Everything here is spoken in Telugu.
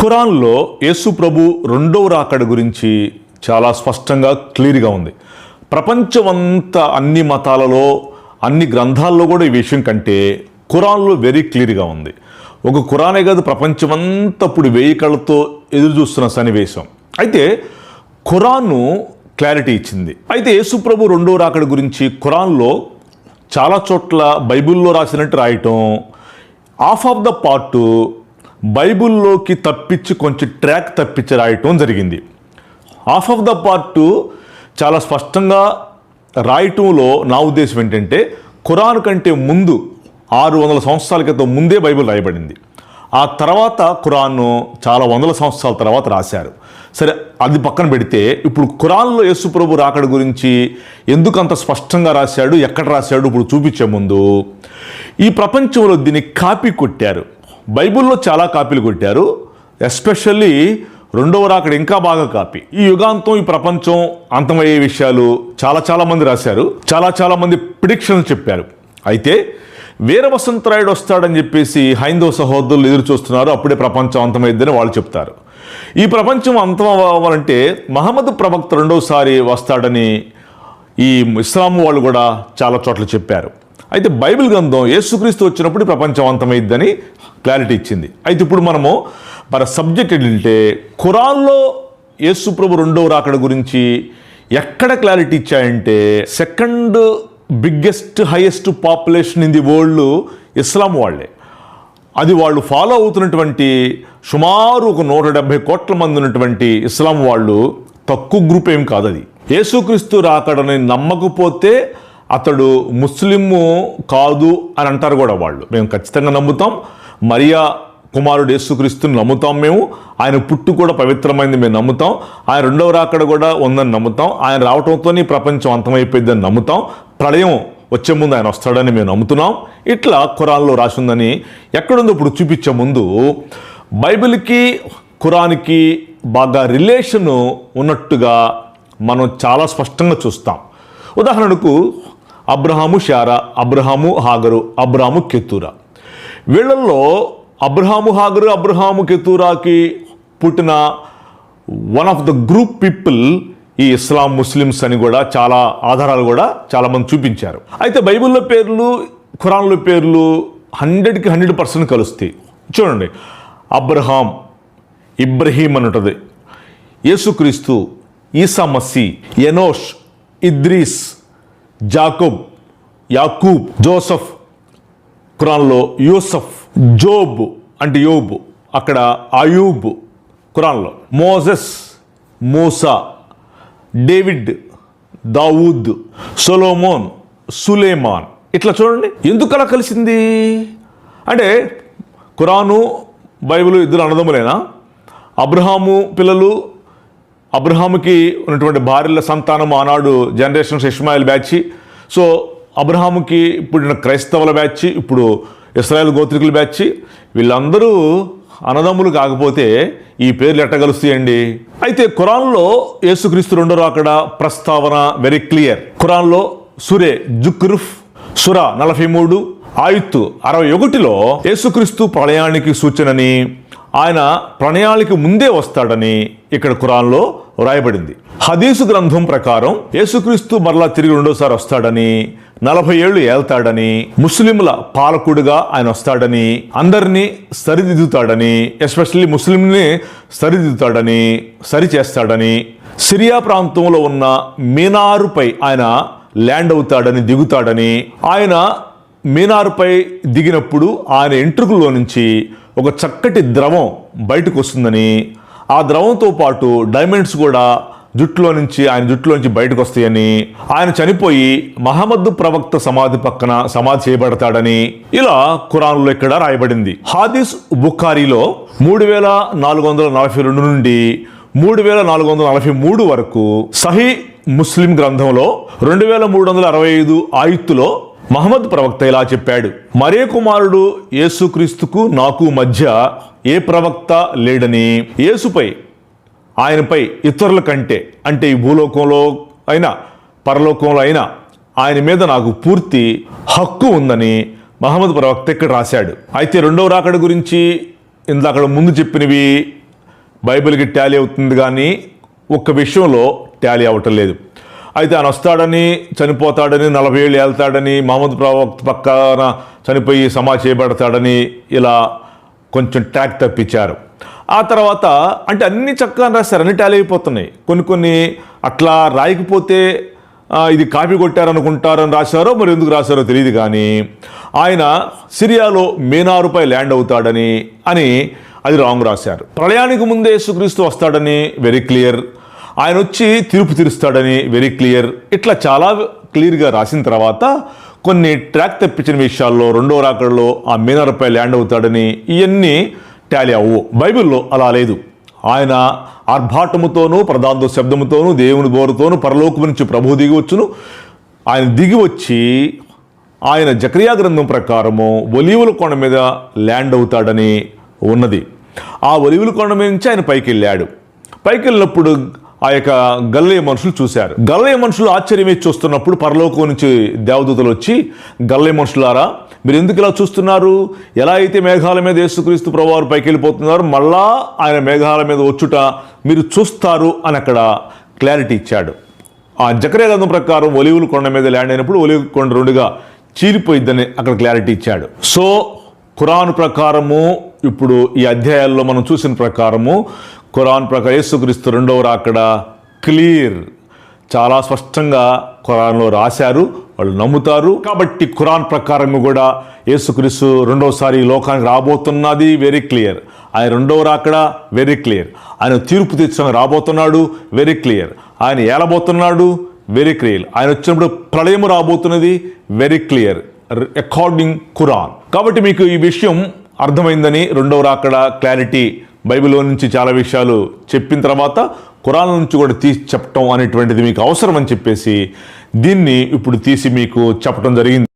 ఖురాన్లో యేసు ప్రభు రెండవ రాకడ గురించి చాలా స్పష్టంగా క్లియర్గా ఉంది. ప్రపంచమంతా అన్ని మతాలలో అన్ని గ్రంథాల్లో కూడా ఈ విషయం కంటే ఖురాన్లో వెరీ క్లియర్గా ఉంది. ఒక ఖురానే కాదు, ప్రపంచమంతా ఇప్పుడు 1000 కళ్ళతో ఎదురు చూస్తున్న సన్నివేశం. అయితే ఖురాను క్లారిటీ ఇచ్చింది. అయితే యేసు ప్రభు రెండవ రాకడ గురించి ఖురాన్లో చాలా చోట్ల బైబిల్లో రాసినట్టు రాయటం, హాఫ్ ఆఫ్ ద పార్ట్ బైబిల్లోకి తప్పించి కొంచెం ట్రాక్ తప్పించి రాయటం జరిగింది. హాఫ్ ఆఫ్ ద పార్ట్ చాలా స్పష్టంగా రాయటంలో నా ఉద్దేశం ఏంటంటే, ఖురాన్ కంటే ముందు 600 సంవత్సరాల క్రితం ముందే బైబిల్ రాయబడింది. ఆ తర్వాత ఖురాన్ను చాలా వందల సంవత్సరాల తర్వాత రాశారు. సరే, అది పక్కన పెడితే ఇప్పుడు ఖురాన్లో యేసు ప్రభు రాకడ గురించి ఎందుకు అంత స్పష్టంగా రాశాడు, ఎక్కడ రాశాడు ఇప్పుడు చూపించే ముందు, ఈ ప్రపంచంలో దీన్ని కాపీ కొట్టారు. బైబిల్లో చాలా కాపీలు కొట్టారు, ఎస్పెషల్లీ రెండవ రాకడ ఇంకా బాగా కాపీ. ఈ యుగాంతం, ఈ ప్రపంచం అంతమయ్యే విషయాలు చాలా మంది రాశారు, చాలా మంది ప్రిడిక్షన్స్ చెప్పారు. అయితే వీర వసంతరాయుడు వస్తాడని చెప్పేసి హైందవ సహోదరులు ఎదురు చూస్తున్నారు. అప్పుడే ప్రపంచం అంతమైద్దని వాళ్ళు చెప్తారు. ఈ ప్రపంచం అంతం అవ్వాలంటే మహమ్మద్ ప్రవక్త రెండోసారి వస్తాడని ఈ ఇస్లాం వాళ్ళు కూడా చాలా చోట్ల చెప్పారు. అయితే బైబిల్ గ్రంథం యేసుక్రీస్తు వచ్చినప్పుడు ప్రపంచం అంతమైద్దని క్లారిటీ ఇచ్చింది. అయితే ఇప్పుడు మనము మన సబ్జెక్ట్ ఏంటంటే, ఖురాన్లో యేసు ప్రభు రెండవ రాకడ గురించి ఎక్కడ క్లారిటీ ఇచ్చాయంటే, second biggest highest population in the world Islam వాళ్ళే. అది వాళ్ళు ఫాలో అవుతున్నటువంటి సుమారు ఒక 170 కోట్ల మంది ఉన్నటువంటి ఇస్లాం వాళ్ళు తక్కువ గ్రూప్ ఏం కాదు. అది యేసుక్రీస్తు రాకడని నమ్మకపోతే అతడు ముస్లిము కాదు అని అంటారు కూడా వాళ్ళు. మేము ఖచ్చితంగా నమ్ముతాం. మరియా కుమారుడు యేసుక్రీస్తుని నమ్ముతాం. మేము ఆయన పుట్టు కూడా పవిత్రమైంది మేము నమ్ముతాం. ఆయన రెండవ రాకడ కూడా ఉందని నమ్ముతాం. ఆయన రావడంతో ప్రపంచం అంతమైపోయిందని నమ్ముతాం. ప్రళయం వచ్చే ముందు ఆయన వస్తాడని మేము నమ్ముతున్నాం. ఇట్లా ఖురాన్లో రాసి ఉందని ఎక్కడుందో ఇప్పుడు చూపించే ముందు, బైబిల్కి ఖురాన్కి బాగా రిలేషన్ ఉన్నట్టుగా మనం చాలా స్పష్టంగా చూస్తాం. ఉదాహరణకు అబ్రహాము శారా, అబ్రహాము హాగరు, అబ్రహాము కెతూరా. వీళ్ళల్లో అబ్రహాము హాగరు, అబ్రహాము కెతూరాకి పుట్టిన one of the group people ఈ ఇస్లాం ముస్లిమ్స్ అని కూడా చాలా ఆధారాలు కూడా చాలామంది చూపించారు. అయితే బైబిల్లో పేర్లు ఖురాన్లో పేర్లు 100కి 100% కలుస్తాయి. చూడండి, అబ్రహాం, ఇబ్రహీం అని ఉంటుంది, Yesukristu, Isa Masih, Enosh, Idris, Jacob, Yakub, Joseph, ఖురాన్లో యూసఫ్, జోబ్ అంటే యోబ్, అక్కడ అయూబ్ ఖురాన్లో, Moses, Musa, David, Dawood, Solomon, Suleman. ఇట్లా చూడండి, ఎందుకు అలా కలిసింది అంటే, ఖురాను బైబిల్ ఇద్దరు అన్నదమ్ములేనా? అబ్రహాము పిల్లలు, అబ్రహాముకి ఉన్నటువంటి భార్యల సంతానం ఆనాడు జనరేషన్స్ ఇష్మాయిల్ బ్యాచ్. సో అబ్రహాముకి పుట్టిన క్రైస్తవుల బ్యాచ్, ఇప్పుడు ఇశ్రాయేల్ గోత్రికుల బ్యాచ్. వీళ్ళందరూ అన్నదమ్ములు కాకపోతే ఈ పేర్లు ఎట్ట కలుస్తాయండి? అయితే ఖురాన్లో యేసుక్రీస్తు రెండో రాకడ ప్రస్తావన వెరీ క్లియర్. ఖురాన్లో సురే జుక్రుఫ్ సురా 43, ఆయుత్తు 61లో యేసుక్రీస్తు ప్రళయానికి సూచనని, ఆయన ప్రణయానికి ముందే వస్తాడని ఇక్కడ ఖురాన్లో వ్రాయబడింది. హదీసు గ్రంథం ప్రకారం యేసుక్రీస్తు మరలా తిరిగి రెండోసారి వస్తాడని, 40 ఏళ్ళు ఏల్తాడని, ముస్లింల పాలకుడుగా ఆయన వస్తాడని, అందరినీ సరిదిద్దుతాడని, ఎస్పెషల్లీ ముస్లింని సరిదిద్దుతాడని, సరిచేస్తాడని, సిరియా ప్రాంతంలో ఉన్న మీనారుపై ఆయన ల్యాండ్ అవుతాడని, దిగుతాడని, ఆయన మీనారుపై దిగినప్పుడు ఆయన ఎంట్రుకల్లో నుంచి ఒక చక్కటి ద్రవం బయటకు వస్తుందని, ఆ ద్రవంతో పాటు డైమండ్స్ కూడా ఆయన జుట్టులో నుంచి బయటకు వస్తాయని, ఆయన చనిపోయి మహమ్మద్ ప్రవక్త సమాధి పక్కన సమాధి చేయబడతాడని ఇలా ఖురాన్లో ఇక్కడ రాయబడింది. హాదీస్ బుఖారీలో 3442 నుండి 3443 వరకు, సహీ ముస్లిం గ్రంథంలో 2365 ఆయుత్తులో మహమ్మద్ ప్రవక్త ఇలా చెప్పాడు: మరే కుమారుడు యేసుక్రీస్తుకు నాకు మధ్య ఏ ప్రవక్త లేడని, యేసుపై, ఆయనపై ఇతరుల కంటే, అంటే ఈ భూలోకంలో అయినా పరలోకంలో అయినా ఆయన మీద నాకు పూర్తి హక్కు ఉందని మహమ్మద్ ప్రవక్త ఇక్కడ రాశాడు. అయితే రెండవ రాకడ గురించి ఇందాక ముందు చెప్పినవి బైబిల్కి టాలీ అవుతుంది, కానీ ఒక్క విషయంలో టాలీ అవ్వటం లేదు. అయితే ఆయన వస్తాడని, చనిపోతాడని, 40 ఏళ్ళు వెళ్తాడని, మహమ్మద్ ప్రవక్త పక్కన చనిపోయి సమా చేయబడతాడని ఇలా కొంచెం ట్రాక్ తప్పించారు. ఆ తర్వాత అంటే అన్ని చక్కగా రాస్తారు, అన్ని టాలీ అయిపోతున్నాయి. కొన్ని అట్లా రాయకపోతే ఇది కాపీ కొట్టారనుకుంటారని రాశారో మరి ఎందుకు రాశారో తెలియదు, కానీ ఆయన సిరియాలో మీనారుపై ల్యాండ్ అవుతాడని అది రాంగ్ రాశారు. ప్రళయానికి ముందే యేసుక్రీస్తు వస్తాడని వెరీ క్లియర్, ఆయన వచ్చి తీర్పు తీరుస్తాడని వెరీ క్లియర్. ఇట్లా చాలా క్లియర్గా రాసిన తర్వాత కొన్ని ట్రాక్ తప్పించిన విషయాల్లో రెండో రాకడలో ఆ మీనారుపై ల్యాండ్ అవుతాడని ఇవన్నీ టాలీ అవ్వు. బైబిల్లో అలా లేదు. ఆయన ఆర్భాటముతోనూ ప్రధాన శబ్దముతోనూ దేవుని బోరుతోనూ పరలోకము నుంచి ప్రభువు దిగి వచ్చును. ఆయన దిగి వచ్చి ఆయన జకరియా గ్రంథం ప్రకారము ఒలీవుల కొండ మీద ల్యాండ్ అవుతాడని ఉన్నది. ఆ ఒలీవుల కొండ మీద నుంచి ఆయన పైకి వెళ్ళాడు. పైకి వెళ్ళినప్పుడు ఆ యొక్క గలిలయ మనుషులు చూశారు. గలిలయ మనుషులు ఆశ్చర్యమే చూస్తున్నప్పుడు పరలోకం నుంచి దేవదూతలు వచ్చి, గలిలయ మనుషులారా మీరు ఎందుకు ఇలా చూస్తున్నారు? ఎలా అయితే మేఘాల మీద యేసుక్రీస్తు ప్రభువారు పైకి వెళ్ళిపోతున్నారు, మళ్ళా ఆయన మేఘాల మీద వచ్చుట మీరు చూస్తారు అని అక్కడ క్లారిటీ ఇచ్చాడు. ఆ జకరియా గ్రంథం ప్రకారం ఒలీవుల కొండ మీద ల్యాండ్ అయినప్పుడు ఒలీవుల కొండ రెండుగా చీలిపోయిద్దని అక్కడ క్లారిటీ ఇచ్చాడు. సో ఖురాన్ ప్రకారము ఇప్పుడు ఈ అధ్యాయాల్లో మనం చూసిన ప్రకారము ఖురాన్ ప్రకారం యేసుక్రీస్తు రెండవ రాకడ క్లియర్, చాలా స్పష్టంగా ఖురాన్లో రాశారు, వాళ్ళు నమ్ముతారు. కాబట్టి ఖురాన్ ప్రకారం కూడా యేసుక్రీస్తు రెండవసారి లోకానికి రాబోతున్నది వెరీ క్లియర్. ఆయన రెండవ రాకడ వెరీ క్లియర్. ఆయన తీర్పు తీర్చడానికి రాబోతున్నాడు వెరీ క్లియర్. ఆయన ఏలబోతున్నాడు వెరీ క్లియర్. ఆయన వచ్చినప్పుడు ప్రళయము రాబోతున్నది వెరీ క్లియర్ అకార్డింగ్ ఖురాన్. కాబట్టి మీకు ఈ విషయం అర్థమైందని, రెండవ రాకడ క్లారిటీ బైబిల్లో నుంచి చాలా విషయాలు చెప్పిన తర్వాత ఖురాన్ నుంచి కూడా తీసి చెప్పటం అనేటువంటిది మీకు అవసరం అని చెప్పేసి దీన్ని ఇప్పుడు తీసి మీకు చెప్పడం జరిగింది.